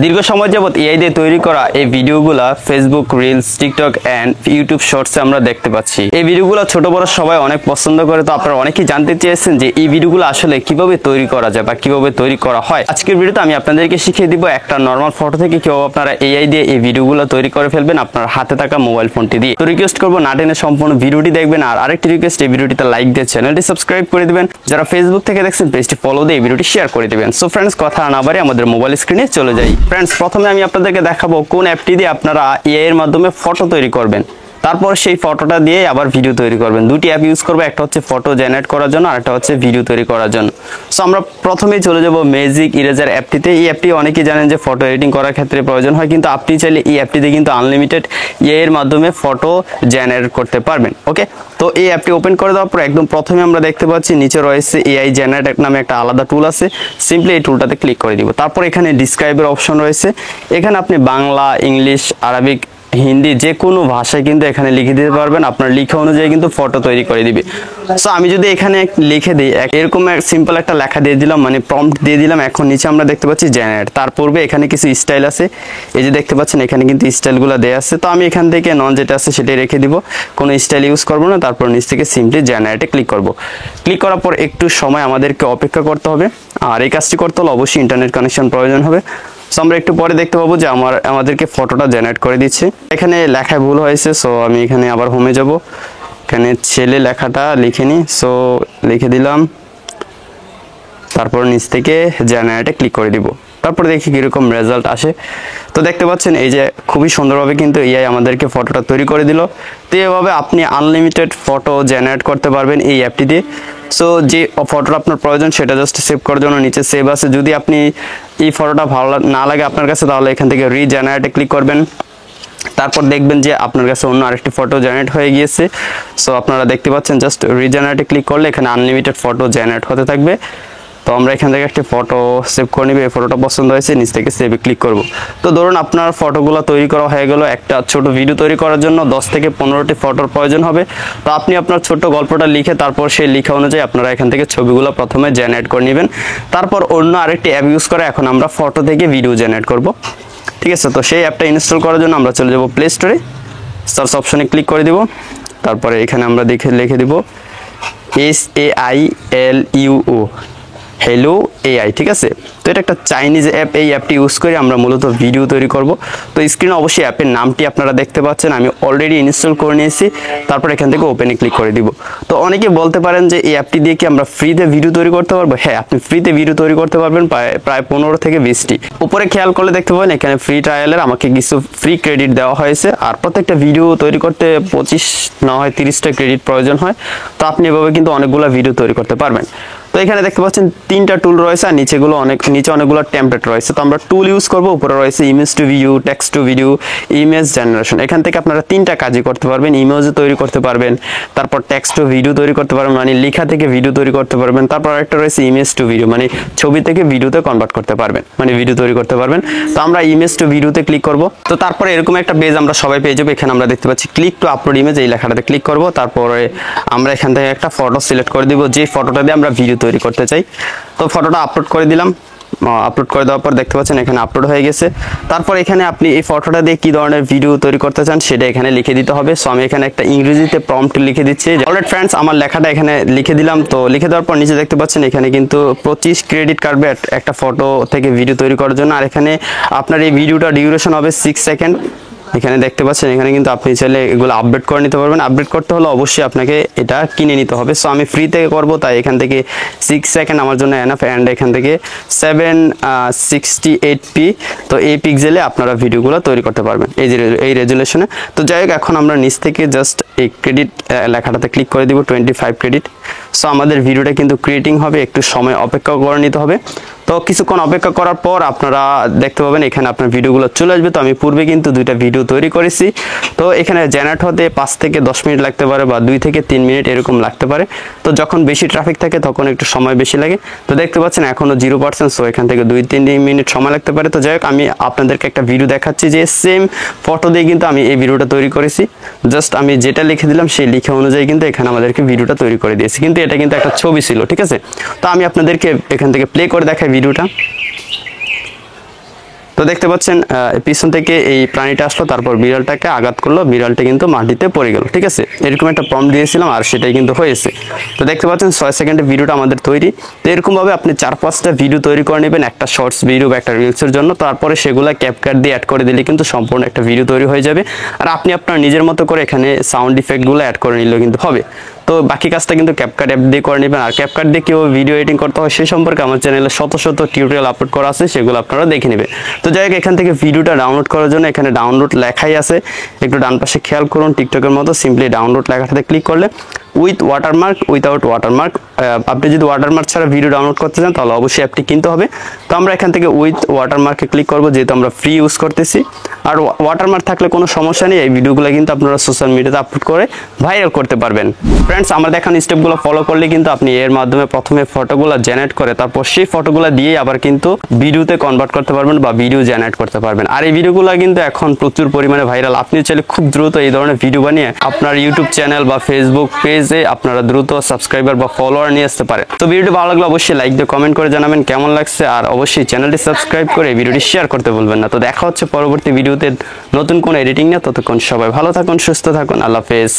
দীর্ঘ সময় যাবত এআই দিয়ে তৈরি করা এই ভিডিওগুলা Facebook reels, TikTok and YouTube শর্টসে আমরা দেখতে পাচ্ছি। এই ভিডিওগুলো ছোট বড় সবাই অনেক পছন্দ করে। তো আপনারা অনেকেই জানতে চেয়েছেন যে এই ভিডিওগুলো আসলে কিভাবে তৈরি করা যায় বা কিভাবে তৈরি করা হয়। আজকের ভিডিওতে আমি আপনাদেরকে শিখিয়ে দিব একটা নরমাল ফটো থেকে কিভাবে আপনারা এআই দিয়ে এই ভিডিওগুলো তৈরি করে ফেলবেন আপনার হাতে থাকা মোবাইল ফোনটি দিয়ে। তো রিকোয়েস্ট করবো না টেনে সম্পূর্ণ ভিডিওটি দেখবেন, আর আরেকটি রিকোয়েস্ট, এই ভিডিওটিতে লাইক দিয়ে চ্যানেলটি সাবস্ক্রাইব করে দিবেন। যারা ফেসবুক থেকে দেখছেন পেজটি ফলো দিয়ে এই ভিডিওটি শেয়ার করে দিবেন। সো ফ্রেন্ডস, কথা না বাড়িয়ে আমাদের মোবাইল স্ক্রিনে চলে যাই। ফ্রেন্ডস, প্রথমে আমি আপনাদেরকে দেখাবো কোন অ্যাপটি দিয়ে আপনারা এআই এর মাধ্যমে ফটো তৈরি করবেন। তারপর সেই ফটোটা দিয়ে আবার ভিডিও তৈরি করবেন। দুটি অ্যাপ ইউজ করবো, একটা হচ্ছে ফটো জেনারেট করার জন্য আর একটা হচ্ছে ভিডিও তৈরি করার জন্য। সো আমরা প্রথমেই চলে যাব ম্যাজিক ইরেজার অ্যাপটিতে। এই অ্যাপটি অনেকেই জানেন যে ফটো এডিটিং করার ক্ষেত্রে প্রয়োজন হয়, কিন্তু আপনি চাইলে এই অ্যাপটিতে কিন্তু আনলিমিটেড এআই এর মাধ্যমে ফটো জেনারেট করতে পারবেন। ওকে, তো এই অ্যাপটি ওপেন করে দেওয়ার পর একদম প্রথমে আমরা দেখতে পাচ্ছি নিচে রয়েছে এআই জেনারেট নামে একটা আলাদা টুল আছে। সিম্পলি এই টুলটাতে ক্লিক করে দিব। তারপর এখানে ডিসক্রাইবের অপশন রয়েছে। এখানে আপনি বাংলা, ইংলিশ, আরবিক, হিন্দি যে কোনো ভাষায় কিন্তু এখানে লিখে দিতে পারবেন। আপনার লেখা অনুযায়ী কিন্তু ফটো তৈরি করে দিবে। সো আমি যদি এখানে লিখে দিই, এরকম সিম্পল একটা লেখা দিয়ে দিলাম, মানে প্রম্পট দিয়ে দিলাম। এখন নিচে আমরা দেখতে পাচ্ছি জেনারেট। তার পূর্বে এখানে কিছু স্টাইল আছে, এই যে দেখতে পাচ্ছেন এখানে কিন্তু স্টাইলগুলো দেওয়া আছে। তো আমি এখান থেকে নন যেটা আছে সেটাই রেখে দিব, কোনো স্টাইল ইউজ করবো না। তারপর নিচ থেকে সিম্পলি জেনারেটে ক্লিক করব। ক্লিক করার পর একটু সময় আমাদেরকে অপেক্ষা করতে হবে, আর এই কাজটি করতে হলে অবশ্যই ইন্টারনেট কানেকশন প্রয়োজন হবে। সো আমরা একটু পরে দেখতে পাবো যে আমাদেরকে ফটোটা জেনারেট করে দিচ্ছে। এখানে লেখায় ভুল হয়েছে, সো আমি এখানে আবার হোমে যাব। এখানে ছেলে লেখাটা লিখে নিই, সো লিখে দিলাম। তারপর নিচ থেকে জেনারেটে ক্লিক করে দিব। তারপরে দেখি কিরকম রেজাল্ট আসে। তো দেখতে পাচ্ছেন এই যে খুবই সুন্দরভাবে কিন্তু এআই আমাদেরকে ফটোটা তৈরি করে দিল। তো এভাবে আপনি আনলিমিটেড ফটো জেনারেট করতে পারবেন এই অ্যাপটি দিয়ে। সো যে ফটোটা আপনার প্রয়োজন সেটা জাস্ট সেভ করার জন্য নিচে সেভ আছে। যদি আপনি এই ফটোটা ভালো না লাগে আপনার কাছে, তাহলে এখান থেকে রিজেনারেটে ক্লিক করবেন। তারপর দেখবেন যে আপনার কাছে অন্য আরেকটি ফটো জেনারেট হয়ে গিয়েছে। সো আপনারা দেখতে পাচ্ছেন জাস্ট রিজেনারেটে ক্লিক করলে এখানে আনলিমিটেড ফটো জেনারেট হতে থাকবে। তো আমরা এখান থেকে একটি ফটো সেভ করে নিব। এই ফটোটা পছন্দ হয়েছে, নিচ থেকে সেভে ক্লিক করব। তো ধরুন আপনার ফটোগুলো তৈরি করা হয়ে গেল। একটা ছোট ভিডিও তৈরি করার জন্য 10 থেকে 15টি ফটোর প্রয়োজন হবে। তো আপনি আপনার ছোট গল্পটা লিখে তারপর সেই লেখা অনুযায়ী আপনারা এখান থেকে ছবিগুলো প্রথমে জেনারেট করে নেবেন। তারপর অন্য আরেকটি অ্যাপ ইউজ করে এখন আমরা ফটো থেকে ভিডিও জেনারেট করব। ঠিক আছে, তো সেই অ্যাপটা ইনস্টল করার জন্য আমরা চলে যাব প্লে স্টোরে, সার্চ অপশনে ক্লিক করে দিব। তারপরে এখানে আমরা লিখে দিব SAILUO, হ্যালো এআই। ঠিক আছে, তো এটা একটা চাইনিজ অ্যাপ। এই অ্যাপটি ইউজ করে আমরা মূলত ভিডিও তৈরি করব। তো স্ক্রিনে অবশ্যই অ্যাপের নামটি আপনারা দেখতে পাচ্ছেন, আমি অলরেডি ইনস্টল করে নিয়েছি। তারপর এখান থেকে ওপেনে ক্লিক করে দিব। তো অনেকে বলতে পারেন যে এই অ্যাপটি দিয়ে কি আমরা ফ্রিতে ভিডিও তৈরি করতে পারবো? হ্যাঁ, আপনি ফ্রিতে ভিডিও তৈরি করতে পারবেন প্রায় 15 থেকে 20টি। উপরে খেয়াল করলে দেখতে পাবেন এখানে ফ্রি ট্রায়ালের আমাকে কিছু ফ্রি ক্রেডিট দেওয়া হয়েছে। আর প্রত্যেকটা ভিডিও তৈরি করতে 25 না হয় 30টা ক্রেডিট প্রয়োজন হয়। তো আপনি এভাবে কিন্তু অনেকগুলো ভিডিও তৈরি করতে পারবেন। তো এখানে দেখতে পাচ্ছেন 3টা টুল রয়েছে, আর নিচে অনেকগুলো টেমপ্লেট রয়েছে। তো আমরা টুল ইউজ করব। উপরে রয়েছে image to video, text to video, image generation. এখান থেকে আপনারা 3টা কাজই করতে পারবেন। ইমেজও তৈরি করতে পারবেন, তারপর টেক্সট টু ভিডিও তৈরি করতে পারবেন, মানে লেখা থেকে ভিডিও তৈরি করতে পারবেন। তারপর আরেকটা রয়েছে ইমেজ টু ভিডিও, মানে ছবি থেকে ভিডিওতে কনভার্ট করতে পারবেন, মানে ভিডিও তৈরি করতে পারবেন। তো আমরা ইমেজ টু ভিডিওতে ক্লিক করব। তো তারপরে এরকম একটা পেজ আমরা সবাই পেয়ে যাবো। এখানে আমরা দেখতে পাচ্ছি ক্লিক টু আপলোড ইমেজ, এই লেখাটাতে ক্লিক করব। তারপরে আমরা এখান থেকে একটা ফটো সিলেক্ট করে দিব, যে ফটোটা দিয়ে আমরা ভিডিও তৈরি করতে চাই। তো ফটোটা আপলোড করে দিলাম। আপলোড করে দেওয়ার পর দেখতে পাচ্ছেন এখানে আপলোড হয়ে গেছে। তারপর এখানে আপনি এই ফটোটা দিয়ে কি ধরনের ভিডিও তৈরি করতে চান সেটা এখানে লিখে দিতে হবে। সো আমি এখানে একটা ইংরেজিতে প্রম্পট লিখে দিচ্ছি। অলরাইট ফ্রেন্ডস, আমার লেখাটা এখানে লিখে দিলাম। তো লিখে দেওয়ার পর নিচে দেখতে পাচ্ছেন এখানে কিন্তু 25 ক্রেডিট কাটবে একটা ফটো থেকে ভিডিও তৈরি করার জন্য। আর এখানে আপনার এই ভিডিওটা ডিউরেশন হবে 6 সেকেন্ড। এখানে দেখতে পাচ্ছেন এখানে কিন্তু আপনি চাইলে এগুলো আপডেট করে নিতে পারবেন। আপডেট করতে হলে অবশ্যই আপনাকে এটা কিনে নিতে হবে। সো আমি ফ্রি থেকে করব, তাই এখান থেকে 6 সেকেন্ড আমার জন্য এনাফ। অ্যান্ড এখান থেকে 768p, তো এই পিক্সেলে আপনারা ভিডিওগুলো তৈরি করতে পারবেন এই রেজুলেশনে। তো যাই হোক, এখন আমরা নিচ থেকে জাস্ট এই ক্রেডিট লেখাটাতে ক্লিক করে দিব, 25 ক্রেডিট। সো আমাদের ভিডিওটা কিন্তু ক্রিয়েটিং হবে, একটু সময় অপেক্ষা করে নিতে হবে। তো কিছুক্ষণ অপেক্ষা করার পর আপনারা দেখতে পাবেন এখানে আপনার ভিডিওগুলো চলে আসবে। তো আমি পূর্বে কিন্তু 2টা ভিডিও তৈরি করেছি। তো এখানে জেনারেট হতে 5 থেকে 10 মিনিট লাগতে পারে বা 2 থেকে 3 মিনিট এরকম লাগতে পারে। তো যখন বেশি ট্রাফিক থাকে তখন একটু সময় বেশি লাগে। তো দেখতে পাচ্ছেন এখনো 0%, সো এখান থেকে 2-3 মিনিট সময় লাগতে পারে। তো যাই হোক, আমি আপনাদেরকে একটা ভিডিও দেখাচ্ছি যে সেম ফটো দিয়ে কিন্তু আমি এই ভিডিওটা তৈরি করেছি। জাস্ট আমি যেটা লিখে দিলাম সেই লিখে অনুযায়ী কিন্তু এখানে আমাদেরকে ভিডিওটা তৈরি করে দিয়েছি, কিন্তু এটা কিন্তু একটা ছবি ছিল, ঠিক আছে। তো আমি আপনাদেরকে এখান থেকে প্লে করে দেখাই ভিডিওটা। তো দেখতে পাচ্ছেন পিছন থেকে এই প্রাণীটা আসলো, তারপর বিড়ালটাকে আঘাত করলো, বিড়ালটা কিন্তু মাটিতে পড়ে গেল, ঠিক আছে। এরকম একটা প্রম্পট দিয়েছিলাম আর সেটাই কিন্তু হয়েছে। তো দেখতে পাচ্ছেন 6 সেকেন্ডের ভিডিওটা আমাদের তৈরি। তো এরকমভাবে আপনি 4-5টা ভিডিও তৈরি করে নেবেন একটা শর্টস ভিডিও বা একটা রিলসের জন্য। তারপরে সেগুলো ক্যাপকাট দিয়ে অ্যাড করে দিলে কিন্তু সম্পূর্ণ একটা ভিডিও তৈরি হয়ে যাবে। আর আপনি আপনার নিজের মতো করে এখানে সাউন্ড ইফেক্টগুলো অ্যাড করে নিলেও কিন্তু হবে। তো বাকি কাজটা কিন্তু ক্যাপকাট অ্যাপ দিয়ে করে নেবেন। আর ক্যাপকাট দিয়ে কেউ ভিডিও এডিটিং করতে হয় সেই সম্পর্কে আমার চ্যানেলে শত টিউটোরিয়াল আপলোড করা আছে, সেগুলো আপনারা দেখে নেবেন। তো যাই হোক, এখান থেকে ভিডিওটা ডাউনলোড করার জন্য এখানে ডাউনলোড লেখাই আছে, একটু ডান পাশে খেয়াল করুন। টিকটকের মতো সিম্পলি ডাউনলোড লেখাটাতে ক্লিক করলে উইথ ওয়াটারমার্ক, উইথাউট ওয়াটারমার্ক, আপনি যদি ওয়াটারমার্ক ছাড়া ভিডিও ডাউনলোড করতে চান তাহলে অবশ্যই অ্যাপটি কিনতে হবে। তো আমরা এখান থেকে উইথ ওয়াটারমার্কে ক্লিক করবো, যেহেতু আমরা ফ্রি ইউজ করতেছি। আর ওয়াটারমার্ক থাকলে কোনো সমস্যা নেই, এই ভিডিওগুলো কিন্তু আপনারা সোশ্যাল মিডিয়াতে আপলোড করে ভাইরাল করতে পারবেন। ফ্রেন্ডস, আমার দেখানো স্টেপগুলো ফলো করলে কিন্তু আপনি এর মাধ্যমে প্রথমে ফটোগুলো জেনারেট করে তারপর সেই ফটোগুলো দিয়ে আবার কিন্তু ভিডিওতে কনভার্ট করতে পারবেন বা ভিডিও জেনারেট করতে পারবেন। আর এই ভিডিওগুলো কিন্তু এখন প্রচুর পরিমাণে ভাইরাল। আপনি চাইলে খুব দ্রুত এই ধরনের ভিডিও বানিয়ে আপনার ইউটিউব চ্যানেল বা ফেসবুক পেজে আপনারা দ্রুত সাবস্ক্রাইবার বা ফলোয়ার নিয়ে আসতে পারেন। তো ভিডিওটি ভালো লাগলে অবশ্যই লাইক দিয়ে কমেন্ট করে জানাবেন কেমন লাগছে, আর অবশ্যই চ্যানেলটি সাবস্ক্রাইব করে ভিডিওটি শেয়ার করতে ভুলবেন না। তো দেখা হচ্ছে পরবর্তী ভিডিওতে নতুন কোন এডিটিং নিয়ে। ততক্ষণ সবাই ভালো থাকুন, সুস্থ থাকুন, আল্লাহ হাফেজ।